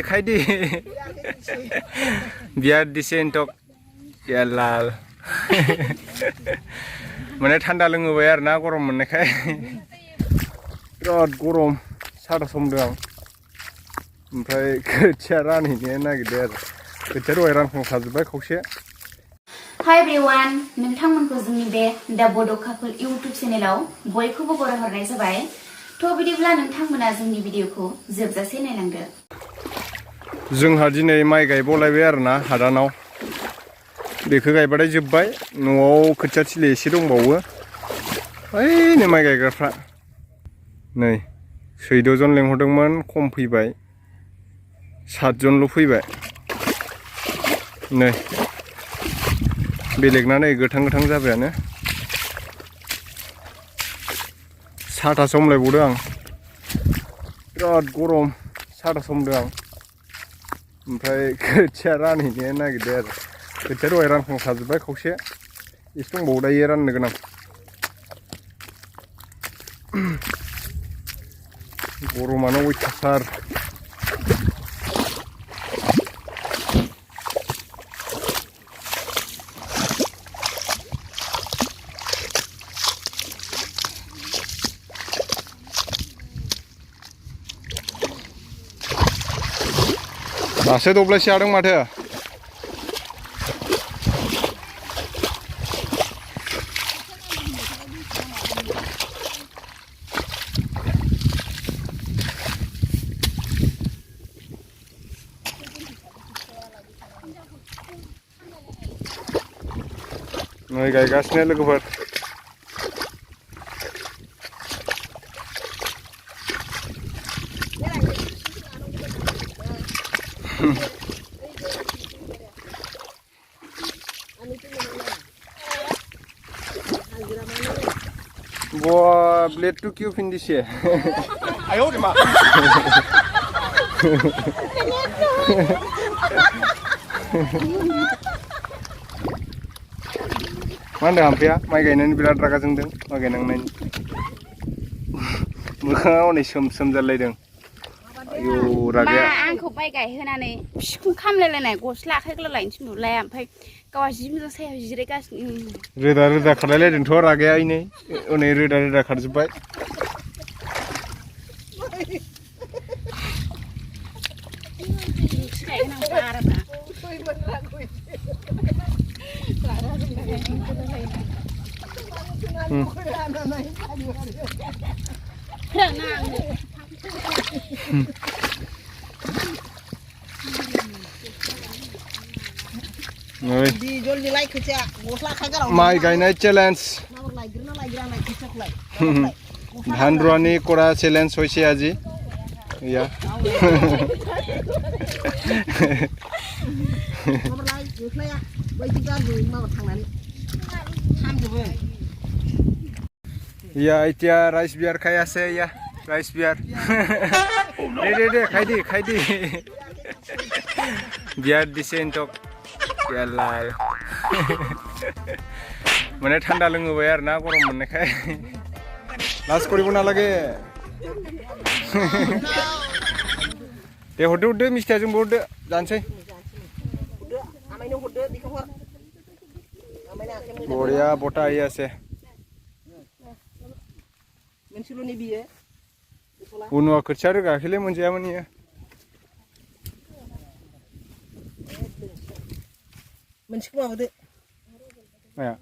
खायदि बियार दिसेन्टक यालाल माने थान्दा लोङोबाय आरो ना गरम मोननायखाय बिराद गरम साथा समदों आं ओमफ्राय खोथिया रानहैनो नागिरदों आरो खोथिया दहाय रानखांखाजोब्बाय खावसे। हाय एभ्रिवान, नोंथांमोनखौ जोंनि बे दा बड' कापोल इउट्युब चेनेलाव बयखौबो बरायहरनाय जाबाय। थ' बिदिब्ला नोंथांमोना जोंनि भिडिअखौ जोबजासे नायलांदो। जोंहा दिनै माइ गायबावलायबाय आरो ना हादानाव। बेखौ गायबाथाय जोब्बाय। न'आव खोथिया थिलि एसे दंबावो। ओइनै माइ गायग्राफ्रा नै 14 जन लेंहरदोंमोन, खम फैबाय, 7 जनल' फैबाय। नै बेलेगना नै गोथां गोथां जाबायानो। साथा समलायबावदों आं, बिराद गरम साथा समदों आं। ओमफ्राय खोथिया रानहैनो नागिरदों आरो खोथिया दहाय रानखांखाजोब्बाय खावसे, एसे दंबावो दायो राननो गोनां। गरमानो अयथासार। दासो दब्लायसे हादों माथो। नै गायगासिनो लोगोफोर। Boah, blöd du Q finde ich hier. Ayo, die mal. Mana hampir? Mai gainannya birat raga jengdeng, mai gainang nain. Bukan awalnya sem jalan. Ayo raga. Ma आंखौ माइ गायहोनानै बिखुं खामलायलायनाय गस्ला आखाइग्लायलायनोसो नुलाय ओमफ्राय गावा जि मोजां सायाव जिरायगासिनो। रोदा रोदा खारलायलायदोंथ' रागाया इनै ओनै रोदा रोदा खारजोब्बाय। माइ गायनाय चेलेन्ज धान रुवानि करा चेलेन्ज होइसे আজি या या इতিয়া राइस बियार खाय আছে या राइस बियार दे खायदि बियार दिसेन्टक यालाल माने थान्दा लोङोबाय आरो ना गरम मोननायखाय लास्ट करिब नालागे दे हरदो मिस्टिया जोंबो हरदो जानोसै बरिया बटा आइ আছে उनाव खोथिया रोगाखैलै मोनजायामोन इयो मोनसेखौ माबादो माया